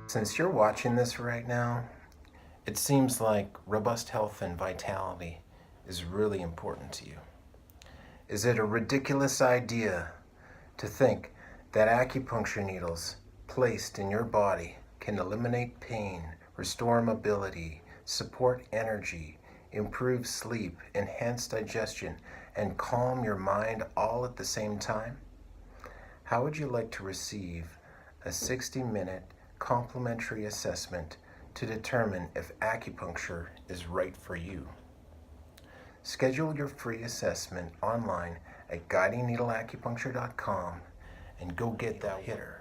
Since you're watching this right now, it seems like robust health and vitality is really important to you. Is it a ridiculous idea to think that acupuncture needles placed in your body can eliminate pain, restore mobility, support energy, improve sleep, enhance digestion, and calm your mind all at the same time? How would you like to receive a 60-minute complimentary assessment to determine if acupuncture is right for you? Schedule your free assessment online at guidingneedleacupuncture.com and go get that hitter.